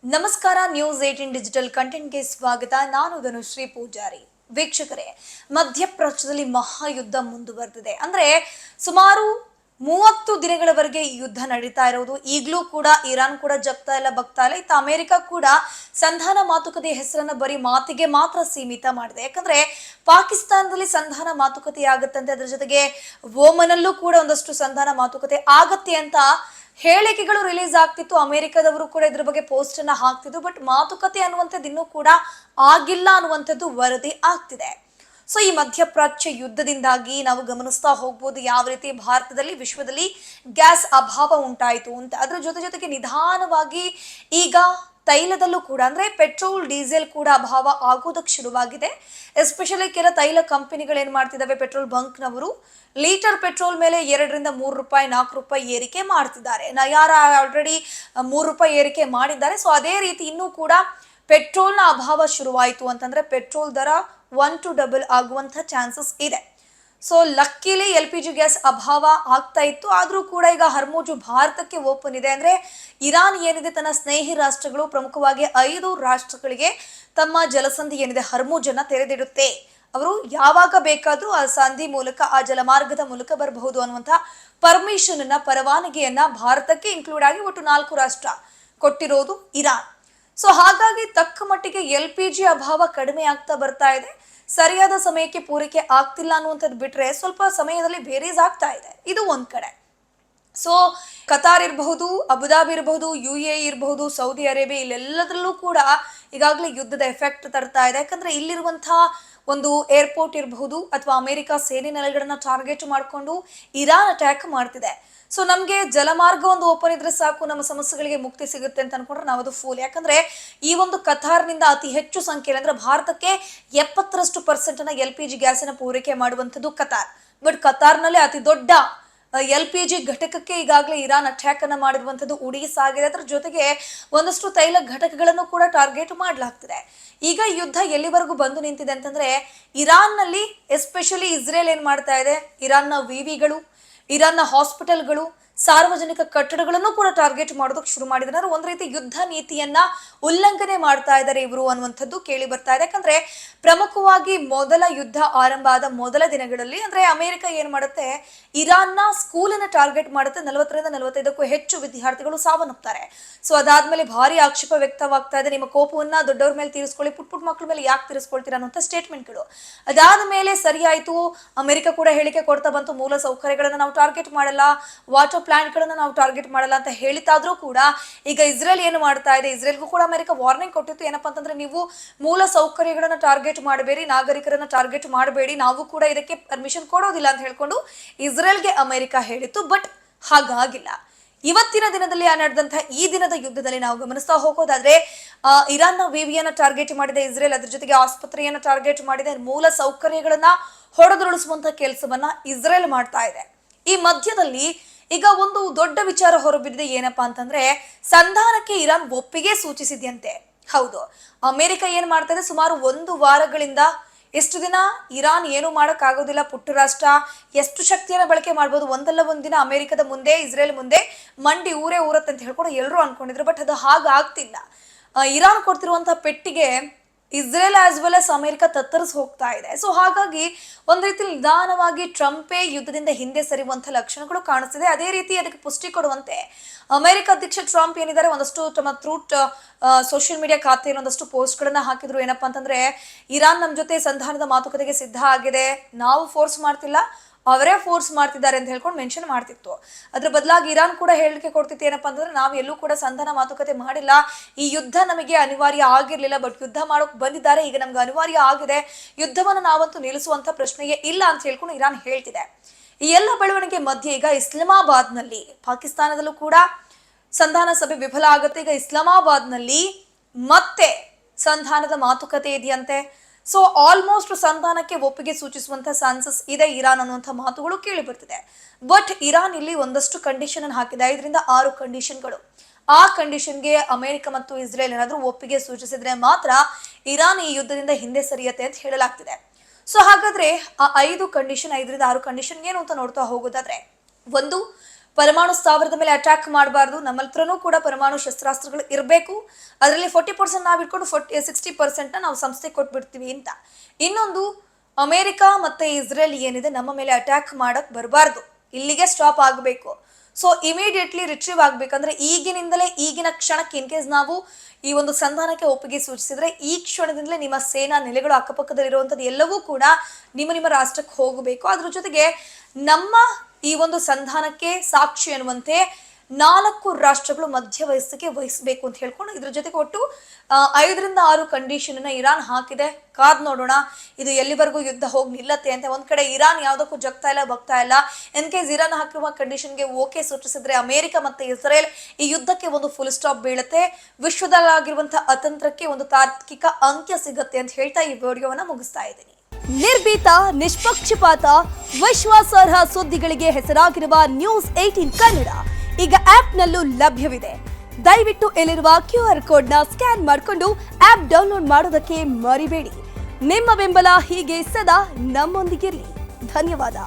ನಮಸ್ಕಾರ. News 18 digital ಕಂಟೆಂಟ್ಗೆ ಸ್ವಾಗತ. ನಾನು ಧನುಶ್ರೀ ಪೂಜಾರಿ. ವೀಕ್ಷಕರೇ, ಮಧ್ಯಪ್ರಾಚ್ಯದಲ್ಲಿ ಮಹಾಯುದ್ಧ ಮುಂದುವರೆದಿದೆ. ಅಂದ್ರೆ ಸುಮಾರು 30 ದಿನಗಳವರೆಗೆ ಈ ಯುದ್ಧ ನಡೀತಾ ಇರೋದು. ಈಗಲೂ ಕೂಡ ಇರಾನ್ ಕೂಡ ಜಗ್ತಾ ಇಲ್ಲ, ಬಗ್ತಾ ಇಲ್ಲ. ಇತ್ತ ಅಮೆರಿಕ ಕೂಡ ಸಂಧಾನ ಮಾತುಕತೆ ಹೆಸರನ್ನ ಬರೀ ಮಾತಿಗೆ ಮಾತ್ರ ಸೀಮಿತ ಮಾಡಿದೆ. ಯಾಕಂದ್ರೆ ಪಾಕಿಸ್ತಾನದಲ್ಲಿ ಸಂಧಾನ ಮಾತುಕತೆ ಆಗತ್ತಂತೆ, ಅದ್ರ ಜೊತೆಗೆ ಓಮನಲ್ಲೂ ಕೂಡ ಒಂದಷ್ಟು ಸಂಧಾನ ಮಾತುಕತೆ ಆಗತ್ತೆ ಅಂತ ಹೇಳಿಕೆಗಳು ರಿಲೀಸ್ ಆಗ್ತಿತ್ತು. ಅಮೆರಿಕದವರು ಕೂಡ ಇದ್ರ ಬಗ್ಗೆ ಪೋಸ್ಟ್ ಅನ್ನ ಹಾಕ್ತಿದ್ರು. ಬಟ್ ಮಾತುಕತೆ ಅನ್ನುವಂಥದ್ದು ಇನ್ನೂ ಕೂಡ ಆಗಿಲ್ಲ ಅನ್ನುವಂಥದ್ದು ವರದಿ ಆಗ್ತಿದೆ. ಸೊ ಈ ಮಧ್ಯಪ್ರಾಚ್ಯ ಯುದ್ಧದಿಂದಾಗಿ ನಾವು ಗಮನಿಸ್ತಾ ಹೋಗ್ಬೋದು ಯಾವ ರೀತಿ ಭಾರತದಲ್ಲಿ, ವಿಶ್ವದಲ್ಲಿ ಗ್ಯಾಸ್ ಅಭಾವ ಉಂಟಾಯಿತು ಅಂತ. ಅದ್ರ ಜೊತೆಗೆ ನಿಧಾನವಾಗಿ ಈಗ ತೈಲದಲ್ಲೂ ಕೂಡ ಅಂದ್ರೆ ಪೆಟ್ರೋಲ್, ಡೀಸೆಲ್ ಕೂಡ ಅಭಾವ ಆಗೋದಕ್ಕೆ ಶುರುವಾಗಿದೆ. ಎಸ್ಪೆಷಲಿ ಕೆಲ ತೈಲ ಕಂಪನಿಗಳು ಏನ್ ಮಾಡ್ತಿದ್ದಾವೆ, ಪೆಟ್ರೋಲ್ ಬಂಕ್ನವರು ಲೀಟರ್ ಪೆಟ್ರೋಲ್ ಮೇಲೆ 2 ರಿಂದ 3 ರೂಪಾಯಿ, 4 ರೂಪಾಯಿ ಏರಿಕೆ ಮಾಡ್ತಿದ್ದಾರೆ. ನಯಾರ ಆಲ್ರೆಡಿ 3 ರೂಪಾಯಿ ಏರಿಕೆ ಮಾಡಿದ್ದಾರೆ. ಸೊ ಅದೇ ರೀತಿ ಇನ್ನೂ ಕೂಡ ಪೆಟ್ರೋಲ್ನ ಅಭಾವ ಶುರುವಾಯಿತು ಅಂತಂದ್ರೆ ಪೆಟ್ರೋಲ್ ದರ 1 to double ಆಗುವಂತ ಚಾನ್ಸಸ್ ಇದೆ. ಸೊ ಲಕ್ಕಿಲಿ LPG ಗ್ಯಾಸ್ ಅಭಾವ ಆಗ್ತಾ ಇತ್ತು. ಆದ್ರೂ ಕೂಡ ಈಗ ಹರ್ಮುಜ್ ಭಾರತಕ್ಕೆ ಓಪನ್ ಇದೆ. ಅಂದ್ರೆ ಇರಾನ್ ಏನಿದೆ ತನ್ನ ಸ್ನೇಹಿ ರಾಷ್ಟ್ರಗಳು, ಪ್ರಮುಖವಾಗಿ 5 ರಾಷ್ಟ್ರಗಳಿಗೆ ತಮ್ಮ ಜಲಸಂಧಿ ಏನಿದೆ ಹರ್ಮುಜ್ ಅನ್ನ ತೆರೆದಿಡುತ್ತೆ. ಅವರು ಯಾವಾಗ ಬೇಕಾದ್ರೂ ಆ ಸಂಧಿ ಮೂಲಕ, ಆ ಜಲಮಾರ್ಗದ ಮೂಲಕ ಬರಬಹುದು ಅನ್ನುವಂತ ಪರ್ಮಿಷನ್ ಅನ್ನ, ಪರವಾನಗಿಯನ್ನ ಭಾರತಕ್ಕೆ ಇನ್ಕ್ಲೂಡ್ ಆಗಿ ಒಟ್ಟು 4 ರಾಷ್ಟ್ರ ಕೊಟ್ಟಿರೋದು ಇರಾನ್. ಸೊ ಹಾಗಾಗಿ ತಕ್ಕ ಮಟ್ಟಿಗೆ LPG ಅಭಾವ ಕಡಿಮೆ ಆಗ್ತಾ ಬರ್ತಾ ಇದೆ. ಸರಿಯಾದ ಸಮಯಕ್ಕೆ ಪೂರೈಕೆ ಆಗ್ತಿಲ್ಲ ಅನ್ನುವಂಥದ್ದು ಬಿಟ್ರೆ ಸ್ವಲ್ಪ ಸಮಯದಲ್ಲಿ ಬೇರೇಸ್ ಆಗ್ತಾ ಇದೆ. ಇದು ಒಂದ್ ಕಡೆ. ಸೊ ಕತಾರ್ ಇರಬಹುದು, ಅಬುದಾಬಿ ಇರಬಹುದು, UAE ಇರಬಹುದು, ಸೌದಿ ಅರೇಬಿಯಾ, ಇಲ್ಲೆಲ್ಲದರಲ್ಲೂ ಕೂಡ ಈಗಾಗಲೇ ಯುದ್ಧದ ಎಫೆಕ್ಟ್ ತರ್ತಾ ಇದೆ. ಯಾಕಂದ್ರೆ ಇಲ್ಲಿರುವಂತಹ ಒಂದು ಏರ್ಪೋರ್ಟ್ ಇರಬಹುದು ಅಥವಾ ಅಮೆರಿಕ ಸೇನೆ ನೆಲೆಗಳನ್ನ ಟಾರ್ಗೆಟ್ ಮಾಡಿಕೊಂಡು ಇರಾನ್ ಅಟ್ಯಾಕ್ ಮಾಡ್ತಿದೆ. ಸೊ ನಮ್ಗೆ ಜಲಮಾರ್ಗ ಒಂದು ಓಪನ್ ಇದ್ರೆ ಸಾಕು, ನಮ್ಮ ಸಮಸ್ಯೆಗಳಿಗೆ ಮುಕ್ತಿ ಸಿಗುತ್ತೆ ಅಂತ ಅನ್ಕೊಂಡ್ರೆ ನಾವು ಅದು ಫೂಲ್. ಯಾಕಂದ್ರೆ ಈ ಒಂದು ಕತಾರ್ನಿಂದ ಅತಿ ಹೆಚ್ಚು ಸಂಖ್ಯೆಯಲ್ಲಿ ಅಂದ್ರೆ ಭಾರತಕ್ಕೆ 70% LPG ಗ್ಯಾಸಿನ ಪೂರೈಕೆ ಮಾಡುವಂಥದ್ದು ಕತಾರ್. ಬಟ್ ಕತಾರ್ನಲ್ಲಿ ಅತಿ ದೊಡ್ಡ LPG ಘಟಕಕ್ಕೆ ಈಗಾಗಲೇ ಇರಾನ್ ಅಟ್ಯಾಕ್ ಅನ್ನ ಮಾಡಿರುವಂಥದ್ದು ಉಡೀಸ್ ಆಗಿದೆ. ಅದರ ಜೊತೆಗೆ ಒಂದಷ್ಟು ತೈಲ ಘಟಕಗಳನ್ನು ಕೂಡ ಟಾರ್ಗೆಟ್ ಮಾಡಲಾಗ್ತಿದೆ. ಈಗ ಯುದ್ಧ ಎಲ್ಲಿವರೆಗೂ ಬಂದು ನಿಂತಿದೆ ಅಂತಂದ್ರೆ ಇರಾನ್ನಲ್ಲಿ ಎಸ್ಪೆಷಲಿ ಇಸ್ರೇಲ್ ಏನ್ ಮಾಡ್ತಾ ಇದೆ, ಇರಾನ್ನ ವಿವಿಗಳು, ಇರಾನ್ನ ಹಾಸ್ಪಿಟಲ್ಗಳು, ಸಾರ್ವಜನಿಕ ಕಟ್ಟಡಗಳನ್ನು ಕೂಡ ಟಾರ್ಗೆಟ್ ಮಾಡೋದಕ್ಕೆ ಶುರು ಮಾಡಿದ್ದಾರೆ. ಒಂದ್ ರೀತಿ ಯುದ್ಧ ನೀತಿಯನ್ನ ಉಲ್ಲಂಘನೆ ಮಾಡ್ತಾ ಇದ್ದಾರೆ ಇವರು ಅನ್ನುವಂಥದ್ದು ಕೇಳಿ ಬರ್ತಾ ಇದೆ. ಯಾಕಂದ್ರೆ ಪ್ರಮುಖವಾಗಿ ಮೊದಲ ಯುದ್ಧ ಆರಂಭ ಆದ ಮೊದಲ ದಿನಗಳಲ್ಲಿ ಅಂದ್ರೆ ಅಮೆರಿಕ ಏನ್ ಮಾಡುತ್ತೆ, ಇರಾನ್ನ ಸ್ಕೂಲನ್ನ ಟಾರ್ಗೆಟ್ ಮಾಡುತ್ತೆ. 40 ರಿಂದ 45ಕ್ಕೂ ಹೆಚ್ಚು ವಿದ್ಯಾರ್ಥಿಗಳು ಸಾವನ್ನಪ್ತಾರೆ. ಸೊ ಅದಾದ್ಮೇಲೆ ಭಾರಿ ಆಕ್ಷೇಪ ವ್ಯಕ್ತವಾಗ್ತಾ ಇದೆ. ನಿಮ್ಮ ಕೋಪವನ್ನ ದೊಡ್ಡವ್ರ ಮೇಲೆ ತೀರಿಸ್ಕೊಳ್ಳಿ, ಪುಟ್ಟ ಮಕ್ಕಳ ಮೇಲೆ ಯಾಕೆ ತೀರಿಸ್ಕೊಳ್ತೀರಾ ಅನ್ನುವಂಥ ಸ್ಟೇಟ್ಮೆಂಟ್ಗಳು. ಅದಾದ ಮೇಲೆ ಸರಿ ಆಯ್ತು, ಅಮೆರಿಕ ಕೂಡ ಹೇಳಿಕೆ ಕೊಡ್ತಾ ಬಂತು, ಮೂಲ ಸೌಕರ್ಯಗಳನ್ನ ನಾವು ಟಾರ್ಗೆಟ್ ಮಾಡಲ್ಲ, ವಾಟರ್ ಪ್ಲಾಂಟ್ ಗಳನ್ನ ನಾವು ಟಾರ್ಗೆಟ್ ಮಾಡಲ್ಲ ಅಂತ ಹೇಳಿತಾದ್ರೂ ಕೂಡ ಈಗ ಇಸ್ರೇಲ್ ಏನು ಮಾಡ್ತಾ ಇದೆ, ಇಸ್ರೇಲ್ಗೂ ಕೂಡ ಅಮೆರಿಕ ವಾರ್ನಿಂಗ್ ಕೊಟ್ಟಿತ್ತು. ಏನಪ್ಪಾ ಅಂತಂದ್ರೆ ನೀವು ಮೂಲ ಸೌಕರ್ಯಗಳನ್ನ ಟಾರ್ಗೆಟ್ ಮಾಡಬೇಡಿ, ನಾಗರಿಕರನ್ನ ಟಾರ್ಗೆಟ್ ಮಾಡಬೇಡಿ, ನಾವು ಕೂಡ ಇದಕ್ಕೆ ಪರ್ಮಿಷನ್ ಕೊಡೋದಿಲ್ಲ ಅಂತ ಹೇಳ್ಕೊಂಡು ಇಸ್ರೇಲ್ಗೆ ಅಮೆರಿಕ ಹೇಳಿತ್ತು. ಬಟ್ ಹಾಗಾಗಿಲ್ಲ. ಇವತ್ತಿನ ದಿನದಲ್ಲಿ ನಡೆದಂತಹ ಈ ದಿನದ ಯುದ್ಧದಲ್ಲಿ ನಾವು ಗಮನಿಸ್ತಾ ಹೋಗೋದಾದ್ರೆ ಇರಾನ್ನ ವಿವಿಯನ್ನ ಟಾರ್ಗೆಟ್ ಮಾಡಿದೆ ಇಸ್ರೇಲ್. ಅದ್ರ ಜೊತೆಗೆ ಆಸ್ಪತ್ರೆಯನ್ನ ಟಾರ್ಗೆಟ್ ಮಾಡಿದೆ. ಮೂಲ ಸೌಕರ್ಯಗಳನ್ನ ಹೊಡೆದುರುಳಿಸುವಂತ ಕೆಲಸವನ್ನ ಇಸ್ರೇಲ್ ಮಾಡ್ತಾ ಇದೆ. ಈ ಮಧ್ಯದಲ್ಲಿ ಈಗ ಒಂದು ದೊಡ್ಡ ವಿಚಾರ ಹೊರಬಿದ್ದಿದೆ. ಏನಪ್ಪಾ ಅಂತಂದ್ರೆ ಸಂಧಾನಕ್ಕೆ ಇರಾನ್ ಒಪ್ಪಿಗೆ ಸೂಚಿಸಿದ್ಯಂತೆ. ಹೌದು, ಅಮೆರಿಕ ಏನ್ ಮಾಡ್ತಾ ಇದೆ, ಸುಮಾರು 1 ವಾರಗಳಿಂದ ಎಷ್ಟು ದಿನ ಇರಾನ್ ಏನು ಮಾಡಕ್ ಆಗೋದಿಲ್ಲ, ಪುಟ್ಟ ರಾಷ್ಟ್ರ, ಎಷ್ಟು ಶಕ್ತಿಯನ್ನ ಬಳಕೆ ಮಾಡ್ಬೋದು, ಒಂದಲ್ಲ ಒಂದಿನ ಅಮೆರಿಕದ ಮುಂದೆ, ಇಸ್ರೇಲ್ ಮುಂದೆ ಮಂಡಿ ಊರೇ ಊರತ್ತೆ ಅಂತ ಹೇಳ್ಕೊಂಡು ಎಲ್ಲರೂ ಅನ್ಕೊಂಡಿದ್ರು. ಬಟ್ ಅದು ಹಾಗಾಗ್ತಿಲ್ಲ. ಇರಾನ್ ಕೊಡ್ತಿರುವಂತಹ ಪೆಟ್ಟಿಗೆ Israel as well as America ತತ್ತರಿಸಿ ಹೋಗ್ತಾ ಇದೆ. ಸೊ ಹಾಗಾಗಿ ಒಂದ್ ರೀತಿ ನಿಧಾನವಾಗಿ ಟ್ರಂಪೇ ಯುದ್ಧದಿಂದ ಹಿಂದೆ ಸರಿಯುವಂತ ಲಕ್ಷಣಗಳು ಕಾಣಿಸ್ತಿದೆ. ಅದೇ ರೀತಿ ಅದಕ್ಕೆ ಪುಷ್ಟಿ ಕೊಡುವಂತೆ ಅಮೆರಿಕ ಅಧ್ಯಕ್ಷ ಟ್ರಂಪ್ ಏನಿದ್ದಾರೆ, ಒಂದಷ್ಟು ತಮ್ಮ ಥ್ರೂಟ್ ಸೋಷಿಯಲ್ ಮೀಡಿಯಾ ಖಾತೆಯಲ್ಲಿ ಒಂದಷ್ಟು ಪೋಸ್ಟ್ ಗಳನ್ನ ಹಾಕಿದ್ರು. ಏನಪ್ಪಾ ಅಂತಂದ್ರೆ ಇರಾನ್ ನಮ್ ಜೊತೆ ಸಂಧಾನದ ಮಾತುಕತೆಗೆ ಸಿದ್ಧ ಆಗಿದೆ, ನಾವು ಫೋರ್ಸ್ ಮಾಡ್ತಿಲ್ಲ, ಅವರೇ ಫೋರ್ಸ್ ಮಾಡ್ತಿದ್ದಾರೆ ಅಂತ ಹೇಳ್ಕೊಂಡು ಮೆನ್ಷನ್ ಮಾಡ್ತಿತ್ತು. ಅದ್ರ ಬದಲಾಗಿ ಇರಾನ್ ಕೂಡ ಹೇಳಿಕೆ ಕೊಡ್ತಿತ್ತು. ಏನಪ್ಪಾ ಅಂತಂದ್ರೆ ನಾವು ಎಲ್ಲೂ ಕೂಡ ಸಂಧಾನ ಮಾತುಕತೆ ಮಾಡಿಲ್ಲ, ಈ ಯುದ್ಧ ನಮಗೆ ಅನಿವಾರ್ಯ ಆಗಿರ್ಲಿಲ್ಲ, ಬಟ್ ಯುದ್ಧ ಮಾಡೋಕ್ ಬಂದಿದ್ದಾರೆ, ಈಗ ನಮ್ಗೆ ಅನಿವಾರ್ಯ ಆಗಿದೆ, ಯುದ್ಧವನ್ನ ನಾವಂತೂ ನಿಲ್ಲಿಸುವಂತ ಪ್ರಶ್ನೆಯೇ ಇಲ್ಲ ಅಂತ ಹೇಳ್ಕೊಂಡು ಇರಾನ್ ಹೇಳ್ತಿದೆ. ಈ ಎಲ್ಲ ಬೆಳವಣಿಗೆ ಮಧ್ಯೆ ಈಗ ಇಸ್ಲಾಮಾಬಾದ್ನಲ್ಲಿ, ಪಾಕಿಸ್ತಾನದಲ್ಲೂ ಕೂಡ ಸಂಧಾನ ಸಭೆ ವಿಫಲ ಆಗುತ್ತೆ. ಈಗ ಇಸ್ಲಾಮಾಬಾದ್ನಲ್ಲಿ ಮತ್ತೆ ಸಂಧಾನದ ಮಾತುಕತೆ ಇದೆಯಂತೆ. ಸೊ ಆಲ್ಮೋಸ್ಟ್ ಸಂಧಾನಕ್ಕೆ ಒಪ್ಪಿಗೆ ಸೂಚಿಸುವಂತ ಚಾನ್ಸಸ್ ಇದೆ ಇರಾನ್ ಅನ್ನುವಂಥ ಮಾತುಗಳು ಕೇಳಿ ಬರ್ತಿದೆ. ಬಟ್ ಇರಾನ್ ಇಲ್ಲಿ ಒಂದಷ್ಟು ಕಂಡೀಷನ್ ಅನ್ನು ಹಾಕಿದೆ, 5 ರಿಂದ 6 ಕಂಡೀಷನ್ಗಳು. ಆ ಕಂಡೀಷನ್ಗೆ ಅಮೆರಿಕ ಮತ್ತು ಇಸ್ರೇಲ್ ಏನಾದ್ರೂ ಒಪ್ಪಿಗೆ ಸೂಚಿಸಿದ್ರೆ ಮಾತ್ರ ಇರಾನ್ ಈ ಯುದ್ಧದಿಂದ ಹಿಂದೆ ಸರಿಯತ್ತೆ ಅಂತ ಹೇಳಲಾಗ್ತಿದೆ. ಸೊ ಹಾಗಾದ್ರೆ ಆ 5 ರಿಂದ 6 ಕಂಡೀಷನ್ ಏನು ಅಂತ ನೋಡ್ತಾ ಹೋಗೋದಾದ್ರೆ, ಒಂದು, ಪರಮಾಣು ಸ್ಥಾವರದ ಮೇಲೆ ಅಟ್ಯಾಕ್ ಮಾಡಬಾರ್ದು, ನಮ್ಮ ಹತ್ರನೂ ಕೂಡ ಪರಮಾಣು ಶಸ್ತ್ರಾಸ್ತ್ರಗಳು ಇರಬೇಕು, ಅದರಲ್ಲಿ 40% ನಾವು ಇಟ್ಕೊಂಡು 60% ನಾವು ಸಂಸ್ಥೆಗೆ ಕೊಟ್ಬಿಡ್ತೀವಿ ಅಂತ. ಇನ್ನೊಂದು, ಅಮೆರಿಕ ಮತ್ತೆ ಇಸ್ರೇಲ್ ಏನಿದೆ ನಮ್ಮ ಮೇಲೆ ಅಟ್ಯಾಕ್ ಮಾಡಕ್ ಬರಬಾರ್ದು, ಇಲ್ಲಿಗೆ ಸ್ಟಾಪ್ ಆಗಬೇಕು. ಸೊ ಇಮಿಡಿಯೇಟ್ಲಿ ರಿಟ್ರೀವ್ ಆಗ್ಬೇಕಂದ್ರೆ ಈಗಿನಿಂದಲೇ, ಈಗಿನ ಕ್ಷಣಕ್ಕೆ ಇನ್ ಕೇಸ್ ನಾವು ಈ ಒಂದು ಸಂಧಾನಕ್ಕೆ ಒಪ್ಪಿಗೆ ಸೂಚಿಸಿದ್ರೆ ಈ ಕ್ಷಣದಿಂದಲೇ ನಿಮ್ಮ ಸೇನಾ ನೆಲೆಗಳು ಅಕ್ಕಪಕ್ಕದಲ್ಲಿರುವಂಥದ್ದು ಎಲ್ಲವೂ ಕೂಡ ನಿಮ್ಮ ರಾಷ್ಟ್ರಕ್ಕೆ ಹೋಗಬೇಕು. ಅದ್ರ ಜೊತೆಗೆ ನಮ್ಮ ಈ ಒಂದು ಸಂಧಾನಕ್ಕೆ ಸಾಕ್ಷಿ ಅನ್ನುವಂತೆ 4 ರಾಷ್ಟ್ರಗಳು ಮಧ್ಯವಹಿಸಕ್ಕೆ ವಹಿಸಬೇಕು ಅಂತ ಹೇಳ್ಕೊಂಡು ಇದ್ರ ಜೊತೆಗೆ ಒಟ್ಟು 5ರಿಂದ 6 ಕಂಡೀಷನ್ ಅನ್ನ ಇರಾನ್ ಹಾಕಿದೆ. ಕಾದ್ ನೋಡೋಣ ಇದು ಎಲ್ಲಿವರೆಗೂ ಯುದ್ಧ ಹೋಗಿ ನಿಲ್ಲತ್ತೆ ಅಂತ. ಒಂದ್ ಕಡೆ ಇರಾನ್ ಯಾವ್ದಕ್ಕೂ ಜಗ್ತಾ ಇಲ್ಲ, ಬಗ್ತಾ ಇಲ್ಲ. ಇನ್ ಕೇಸ್ ಇರಾನ್ ಹಾಕಿರುವ ಕಂಡೀಷನ್ಗೆ ಓಕೆ ಸೂಚಿಸಿದ್ರೆ ಅಮೆರಿಕ ಮತ್ತೆ ಇಸ್ರೇಲ್ ಈ ಯುದ್ಧಕ್ಕೆ ಒಂದು ಫುಲ್ ಸ್ಟಾಪ್ ಬೀಳುತ್ತೆ, ವಿಶ್ವದಲ್ಲಾಗಿರುವಂತಹ ಅತಂತ್ರಕ್ಕೆ ಒಂದು ತಾರ್ಕಿಕ ಅಂತ್ಯ ಸಿಗುತ್ತೆ ಅಂತ ಹೇಳ್ತಾ ಈ ವಿಡಿಯೋವನ್ನ ಮುಗಿಸ್ತಾ ಇದ್ದೀನಿ. ನಿರ್ಭೀತ, ನಿಷ್ಪಕ್ಷಪಾತ, ವಿಶ್ವಾಸಾರ್ಹ ಸುದ್ದಿಗಳಿಗೆ ಹೆಸರಾಗಿರುವ ನ್ಯೂಸ್ 18 ಕನ್ನಡ ಈಗ ಆಪ್ನಲ್ಲೂ ಲಭ್ಯವಿದೆ. ದಯವಿಟ್ಟು ಇಲ್ಲಿರುವ QR ಕೋಡ್ನ ಸ್ಕ್ಯಾನ್ ಮಾಡಿಕೊಂಡು ಆಪ್ ಡೌನ್ಲೋಡ್ ಮಾಡೋದಕ್ಕೆ ಮರಿಬೇಡಿ. ನಿಮ್ಮ ಬೆಂಬಲ ಹೀಗೆ ಸದಾ ನಮ್ಮೊಂದಿಗಿರಲಿ. ಧನ್ಯವಾದ.